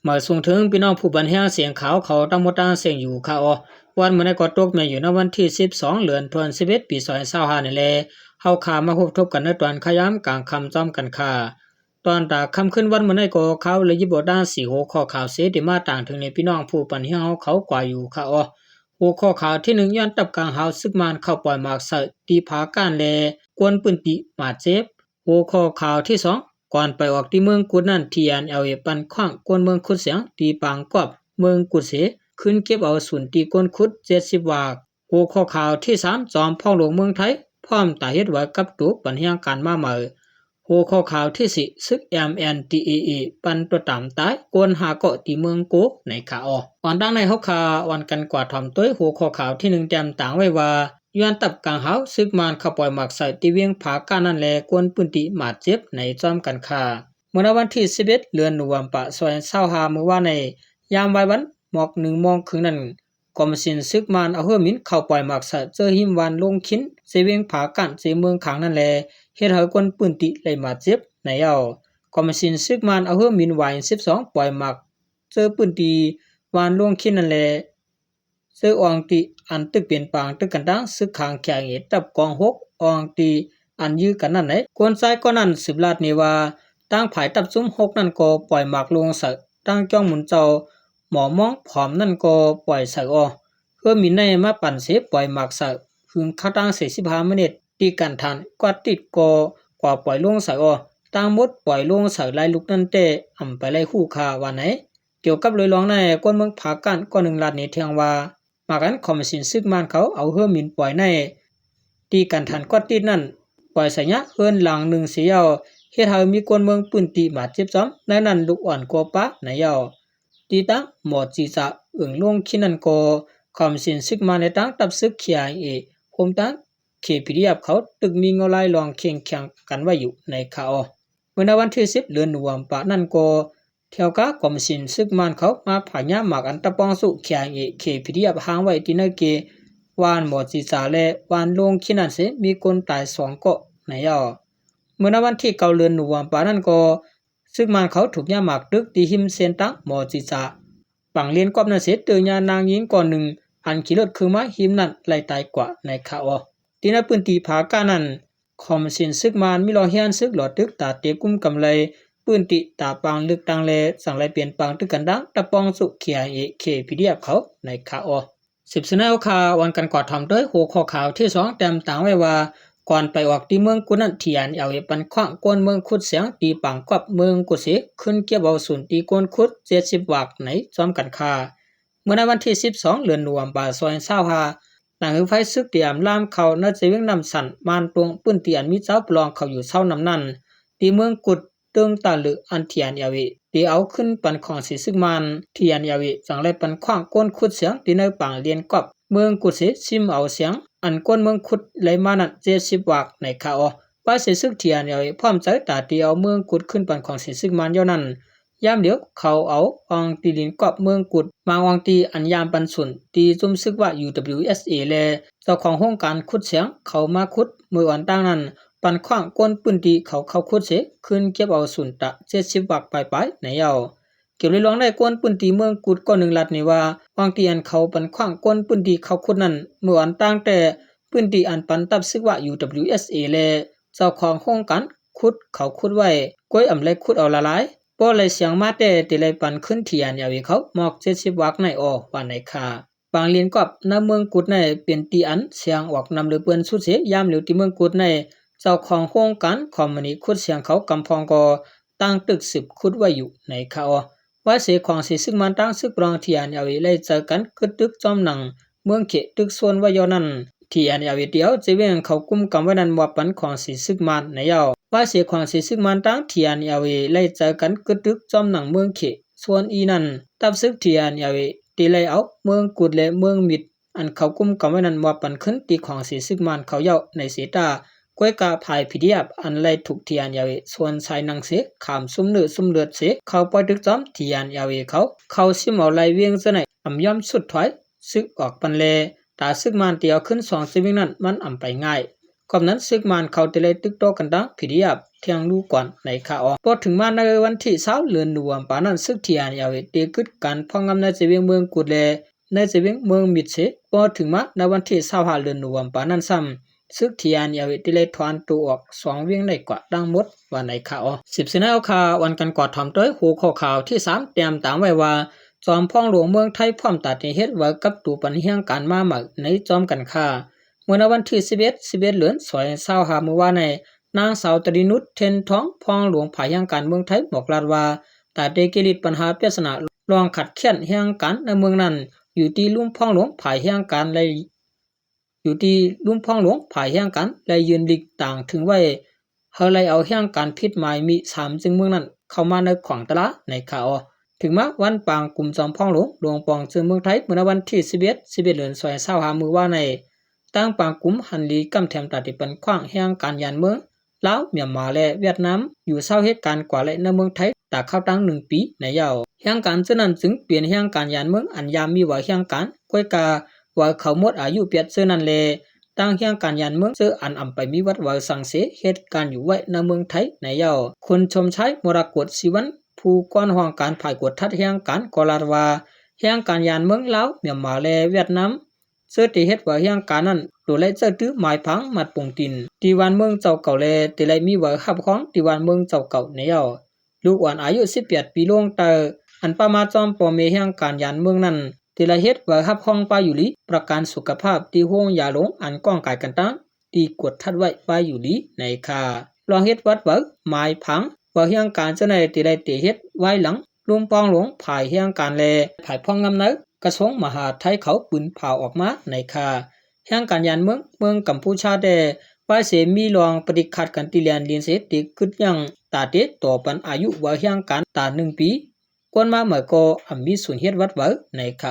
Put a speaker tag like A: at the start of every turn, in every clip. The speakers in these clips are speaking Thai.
A: มาส่งถึงพี่น้องผู้บันแห้งเสียงขาวเขาตั้งหมดตั้งเสียงอยู่ค่ะอ๋อวันเมื่อได้ก็ตกแม่อยู่ในวันที่12เดือนธันวาคมปี2025นี่แหละเฮาข่าวมาพบทบกันในตอนขยามกลางค่ำจ้อมกันค่ะตอนตาค่ำขึ้นวันเมื่อได้ก็เขาเลยยิบด้าน4หัวข้อข่าวเสดีมาต่างถึงในพี่น้องผู้ปันแห้งเขากว่าอยู่ค่ะอ๋อหัวข้อข่าวที่1ย้อนตับกลางเฮาซึกมานเข้าปล่อยหมากใส่ตีผาก้านแลกวนปืนติมาเจ็บหัวข้อข่าวที่2ก่อนไปออกที่เมืองกุดนั่นที่NLAปันขว้างกวนเมืองคุดเสียงตีปางกอบเมืองกุดเสขึ้นเก็บเอาศูนย์ตีกวนคุด70วากหัวข้อข่าวที่3จอมพ่อหลวงเมืองไทยพร้อมตาเฮ็ดไว้กับตุปัญหาการมาใหม่หัวข้อข่าวที่4ซึก MNDAA ปันตัวตามตายกวนหาเกาะตีเมืองโกในขาออกวันดังในเฮาข่าววันกันกว่าถ่อมต้วยหัวข้อข่าวที่1แต้มต่างไว้ว่าย้อนตับกลางเฮาซึกมานเข้าปล่อยหมักใส่ตีเวียงผาก้านั่นแลกวนปืนติมาเจ็บในจอมกันค่าเมื่อวันที่11เดือนธันวาคม2025เมื่อวานในยามบ่ายวันหมอก1โมงครึ่งนั้นกรมศิลป์ซึกมานเอาเฮือมินเข้าปล่อยหมักใส่เจอหิมวันลงคินเสเวียงผาก้านเสเมืองขังนั่นแลเฮ็ดให้กวนปืนติไหลมาเจ็บในเอากรมศิลป์ซึกมานเอาเฮือมินวาย12ปล่อยหมักเจอปืนติวันลงคินนั่นแลเสื้ออองติอันตึกเปลี่ยนปางตึกกันดังซึกขางแข่งเอตับกอง6อองติอันยื้อกันนั่นไหนกวนซ้ายก็นั่น10ลาดนี่ว่าตั้งผายตับซุ้ม6นั่นก็ปล่อยหมากลงใส่ตั้งจ้องหมุนเจ้าหมอมองผอมนั่นก็ปล่อยใส่อเพื่อมีในมาปั่นเสปล่อยหมากใส่หึงข้าตั้ง45มินิตีกันทันกว่าติดก็กว่าปล่อยลงใส่ตั้งหมดปล่อยลงใส่ลายลุกนั่นเตอำไปไล่คู่คาวันไหนเกี่ยวกับเลยร้องในกวนเมืองผากันก็1ลาดนี้เทียงว่ามากันคอมมิชชั่นซึกมันเขาเอาเฮือมินปล่อยในตีกันทันกว่าติดนั่นปล่อยใส่ยะเฮือนหลัง1เสียวเฮ็ดให้มีคนเมืองปืนติมาเจ็บซ้ำในนั้นลูกอ่อนกว่าปะในยาวตีตั้งหมอจีจะอึ่งลงคินันก็คอมสินซึกมาในตั้งตับซึกเขียเอคมตั้งเคพีดียบเขาตึกมีเงาลายลองเคียงแข่งกันไว้อยู่ในข่าวเมื่อวันที่10เดือนธันวาคมปะนั่นก็เที่ยวกะคอมสินซึกมันเขามาผ่านยาหมากอันตะปองสุเขียเอเคพีดียบหางไว้ที่นเกวานหมอจีจะและวานลงคินันเสมีคนตาย2เกาะในยาวเมื่อวันที่9เดือนธันวาคมปะนั่นก็ซึกมันเขาถูกยาหมากตึกที่หิมเซนตังหมอจีจะปังเลียนกอบนั่นเสเตือนยานางยิงก่อนหนึ่งอันขี่รถคือมาหิมนั่นไล่ตายกว่าในข่าวที่นับปืนตีผากานั่นคอมสินซึกมันมีรอเฮียนซึกหลอดตึกตาเตียกุ้มกำไรปืนติตาปางลึกตังเลสั่งไรเปลี่ยนปางตึกกันดังตะปองสุเขียเอเคพีดียบเขาในข่าว10สนาวข่าววันกันกว่าทำด้วยหัวข้อข่าวที่2แต้มต่างไว้ว่าก่อนไปออกที่เมืองกุนันเทียนเอาปันขว้างกวนเมืองคุดเสียงตีปังกับเมืองกุเสขึ้นเก็บเอาศูนย์ตีกวนคุด70วากไหนจอมกันค่าเมื่อในวันที่12เดือนธันวาคม2025หลังไฟซึกเตรียมล่ามเขาณเจวิงนำสันมานตรงปื้นเตียนมีเจ้าปลองเขาอยู่เช้านำนั่นตีเมืองกุดตึงตาลึอันเทียนตีเอาขึ้นปันของสีซึกมันเทียนจังไรปันขว้างกวนคุดเสียงตีในปังเลียนกับเมืองกุเสซิมเอาเสียงอันก้นเมืองขุดไหลมานั่น70วากในข่าวป้าเสซึกเทียนพร้อมใจตาตีเอาเมืองกุดขึ้นปันของเสซึกมันเท่านั้นยามเดียวเขาเอาอองตีลินกอบเมืองกุดมาวางตีอันยามปันสุนตีจุ่มซึกว่า UWSA แลเจ้าของโครงการขุดเสียงเขามาขุดมืออ่อนตั้งนั้นปันขว้างก้นปืนตีเขาขุดเสขึ้นเก็บเอาสุนตะ70วากปลายในยาวเกี่ยวเลยลองได้กวนปืนตีเมืองกุดก็1ลัดนี่ว่าบางตีอันเขาปันขว้างกวนปืนตีเขาขุดนั้นเมื่ออันตั้งแต่ปืนตีอันปันตับซึกว่า UWSA แลเจ้าของโครงการขุดเขาขุดไว้ก้อยอำไลขุดเอาละลายป้อเลยเสียงมาแต่ติเลยปันขึ้นเทียนเขาหมอก70วากในว่าในค่าบางเรียนกับณเมืองกุดในเป็นตีอันเสียงออกนำเลยเปิ้นสุดเสยามเหลียวที่เมืองกุดในเจ้าของโครงการคอมมานีขุดเสียงเขากำพองก็ตั้งตึก10ขุดไว้อยู่ในข่าวว่าเสของสิซึ่งมันตั้งซึกปรองเทียนเลยเจอกันกึดตึกจอมหนังเมืองเขตึกส่วนว่ายอนั้นเทียนเดียวจะเวียงเขากุมกำไว้นั้นว่าปันของสิซึกมันในยาวว่าเสของสิซึ่งมันตั้งเทียนเลยเจอกันกึดตึกจอมหนังเมืองเขส่วนอีนั้นตับซึกเทียนตีเลยเอาเมืองกุดและเมืองมิดอันเขากุมกำไว้นั้นว่าปันขึ้นตีของสิซึกมันเขาเยาในเสตาก้วยกาภายพิเดียบอันไลถูกเทียนส่วนสายนังเสขามซุ่มเลือดเสเขาปล่อยตึกจอมเทียนเขาซิมเอาไลเวียงซะไหนอำย่อมสุดถอยซึกออกปันเลตาซึกมันเตียวขึ้น2สิวิงนั้นมันอำไปง่าย ก่อนนั้นซึกมันเขาติเลยตึกโตกันดังพิริยับเทียงรู้ก่อนในข่าวพอถึงมาในวันที่20เดือนหนวมปานั้นซึกเทียนยาวเตกึดกันพองงำในเวียงเมืองกุดแลในเวียงเมืองมิดเสพอถึงมาในวันที่25เดือนหนวมปานั้นซ้ำซึกเทียนยาวติเลยทวนตัวออก2เวียงในกว่าดังหมดว่าในข่าว10สิงหาคมวันกันกอดทำต้อยหูข้อข่าวที่3เตรียมตามไว้ว่าจอมพ่องหลวงเมืองไทยพร้อมตัดเฮ็ดไว้กับตูปันเฮียงการมาหมักในจอมกันค่าเมื่อวันที่11เดือน25เมื่อวานในนางสาวตรีนุชเทนทองพ่องหลวงภายยังการเมืองไทยบอกลาดว่าตาเดกิริตปัญหาปริศนาลองขัดเคียนเฮียงการในเมืองนั้นอยู่ที่ลุ่มพ่องหลวงภายเฮียงการเลยอยู่ที่ลุ่มพ่องหลวงภายเฮียงการเลยยืนดิกต่างถึงไว้เฮาเลยเอาเฮียงการพิษหมายมี3จึงเมืองนั้นเข้ามาในขวางตะละในข่าวถึงมาวันปางกลุ่มจอมพ่องหลวงดวงปองจึงเมืองไทยเมื่อวันที่11เดือน25มื้อว่าในตั้งปางกลุ่มหันลีกำแถมตัดที่เป็นขว้างเฮียงการยานเมืองลาวเมียนมาและเวียดนามอยู่เศร้าเหตุการณ์กว่าและในเมืองไทยตาเข้าตั้ง1ปีในยาวเฮียงการซึ่งนั้นจึงเปลี่ยนเฮียงการยานเมืองอันยามมีว่าเฮียงการก้อยกาว่าเขาหมดอายุเปียดซึ่งนั้นแลตั้งเฮียงการยานเมืองซึ่งอันอำไปมีวัดว่าสังเสเหตุการณ์อยู่ไว้ในเมืองไทยในยาวคนชมใช้มรกตศิวันผู้ก้อนห้องการผ่ายกวดทัดเฮียงการกอลาดว่าเฮียงการยานเมืองลาวเมียนมาและเวียดนามเสื้อที่เฮ็ดว่าเฮียงการนั้นตัวไล่เจอตื้อหมายพังมัดปงตินตีวันเมืองเจ้าเก่าแลตีไล่มีว่าขับของตีวันเมืองเจ้าเก่าในยาวลูกอ่อนอายุ18ปีลงเตออันประมาจอมปอเมเฮียงการยานเมืองนั้นตีไล่เฮ็ดว่าขับของปาอยู่ลีประกันสุขภาพตีห้องยาหลงอันก้องกายกันตั้งตีกดทัดไว้ปาอยู่ลีในค่าลองเฮ็ดวัดว่าหมายพังว่าเฮียงการจะในตีไล่เตเฮ็ดไว้หลังลุมปองหลวงภายเฮียงการแลภายพองงำเนกระทรวงมหาดไทยเขาปืนเผาออกมาในค่าเฮียงการยานเมืองกัมพูชาได้ว่าเสมีลองปฏิขัดกันติเลียนดินเสติกึดยังตาเตต่อปันอายุว่าเฮียงการตา1ปีกวนมาเหมือก็มีส่วนเฮ็ดวัดไว้ในค่า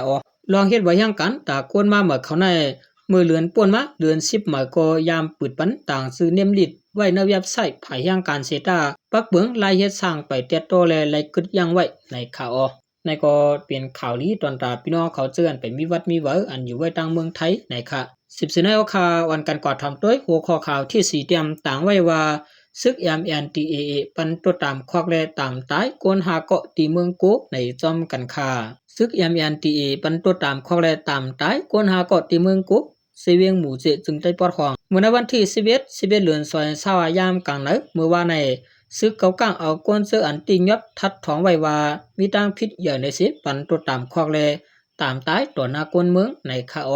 A: ลองเฮ็ดว่าเฮียงการตากวนมาเหมือเขาในมือเลือนป่วนมาเดือน10เหมือก็ยามปืดปันต่างซื้อเนมลิดไว้ในเว็บไซต์ภายเฮียงการเสตาปักเบิงลายเฮ็ดสร้างไปเตโตแลไลกึดยังไว้ในข่าวในก็เป็นข่าวนี้ตอนตาพี่น้องเขาเจือนไปมีวัดมีเวออันอยู่ไว้ทางเมืองไทยในค่ะ10สิงหาคมวันกันกอดทำด้วยหัวข้อข่าวที่4เตรียมต่างไว้ว่าซึก MNDAA ปันตัวตามควักและตามตายกวนหาเกาะตีเมืองโกในจอมกันค่าซึก MNDAA ปันตัวตามควักและตามตายกวนหาเกาะตีเมืองโกเสเวียงหมู่เจจึงได้ปอดของเมื่อในวันที่11เดือน25ยามกลางในเมื่อวานในซึกเก่ากลางเอากวนเสืออันติยบทัดท้องไว้ว่ามีทางพิษใหญ่ในสิปันตัวตามควักและตามตายต่อหน้ากวนเมืองในข่าว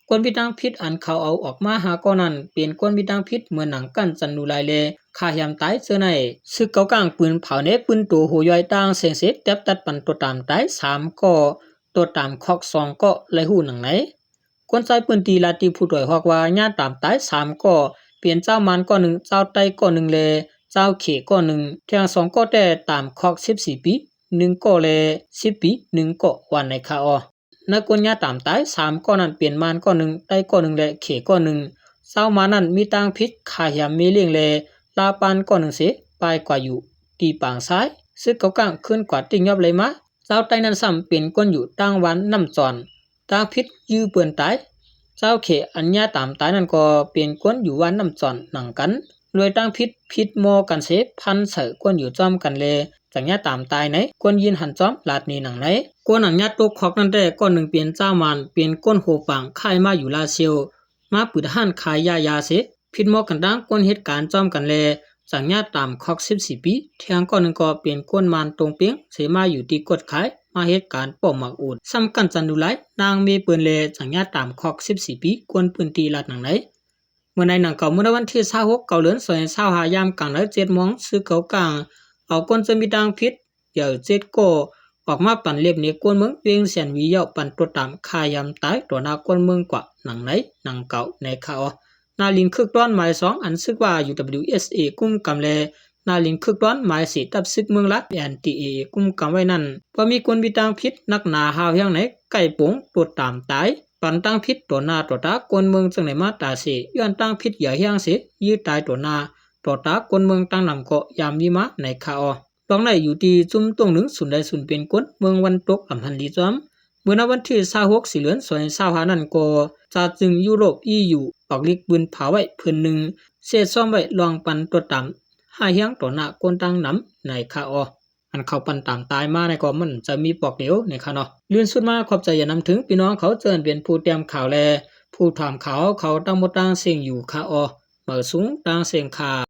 A: กวนมีทางพิษอันเขาเอาออกมาหาก็นั้นเป็นกวนมีทางพิษเหมือนหนังกันจันนูลายเลฆ่ายามตายเสือในซึกเก่ากลางปืนเผาเนปืนตัวหูย่อยต่างเสียงเสแตบตัดปันตัวตามตาย3ก็ตัวตามคอก2ก็เลยหูหนังไหนกวนใจปืนตีลาตีผู้ด้วยฮอกว่าญาติตามตาย3ก็เปลี่ยนเจ้ามันก็1เจ้าไตก็1เลยเจ้าเขก็1เที่ยง2ก็แต่ตามคอก14ปี1ก็เลย10ปี1ก็วันในข่าวนักกวนญาตามตาย3ก็นั้นเปลี่ยนมันก็1ไตก็1และเขก็1เจ้ามานั้นมีตังพิษขายามมีเลี้ยงแลลาปานก็1เสปลายกว่าอยู่ตีปางซ้ายซึกเก่ากลางขึ้นกว่าติงยอบเลยมาเจ้าไตนั้นซ้ำเป็นก้นอยู่ตั้งวันน้ำจอนตางพิษยื้อเปื่อนตายเจ้าเขอัญญาตามตายนั้นก็เป็นก้นอยู่วันน้ำจอนหนังกันรวยตั้งพิษโมกันเสพันเสือก้นอยู่จอมกันเลยจากญาตามตายไหนก้นยินหันจอมลาดนี้หนังไหนก้นหนังญาตุกคอกนั่นแต่ก้น1เปลี่ยนเจ้ามันเปลี่ยนก้นโหปังค่ายมาอยู่ลาเซียวมาปืดหันขายยาเสพิษโมกันดังก้นเหตุการณ์จอมกันเลยจากญาติตามคอก14ปีเที่ยงก้อน1ก็เปลี่ยนก้นมันตรงเปียงเสมาอยู่ที่กดขายมาเหตุการณ์ป้อมหมักอูดซ้ำกันจันดูไลนางเมเปิ้นเลจากญาติตามคอก14ปีกวนปืนตีลาดหนังไหนเมื่อในหนังเก่าเมื่อวันที่26เก่าเดือน25ยามกลางแล้ว7โมงซื้อเก่ากลางเอาก้นจะมีดังพิษเดี๋ยว7ก็ออกมาปั่นเล็บเนี่ยกวนเมืองเวียงเสียนวิเยาปั่นตัวตามขายามตายตัวหน้ากวนเมืองกว่าหนังไหนหนังเก่าในข่าวนาลินคึกร้อนหมาย2อันซึกว่า UWSA กุ้มกำแลนาลินคึกร้อนหมาย4ตับซึกเมืองละ NTA กุ้มกำไว้นั่นพอมีคนมีตังพิษนักหนาหาวเฮียงไหนไก่ปงตัวตามตายปันตังพิษตัวหน้าตัวตากวนเมืองจังไหนมาตาเสย้อนตังพิษอย่าเฮียงเสยื้อตายตัวหน้าตัวตากวนเมืองตั้งนำเกาะยามมีมาในข่าวลองได้อยู่ที่จุ่มตรงหนึ่งสุนได้สุนเป็นก้นเมืองวันตกอำพันลีจอม เมื่อวันที่26สิเหลือนสวย25นั้นก็จะจึงยุโรป EU ออกลิกปืนเผาไว้พื้นหนึ่งเศษซ่อมไว้ลองปันตัวต่ำหาเฮียงต่อหน้าคนตั้งน้ำในคาออันเขาปันต่างตายมาในก็มันจะมีปอกเดียวในค่ะเนาะเลื่อนสุดมาขอบใจอย่านำถึงพี่น้องเขาเจิญเป็นผู้เตรียมข่าวแลผู้ถามข่าวเขาตั้งหมดตั้งเสียงอยู่คาอเมื่อสูงตั้งเสียงข่าว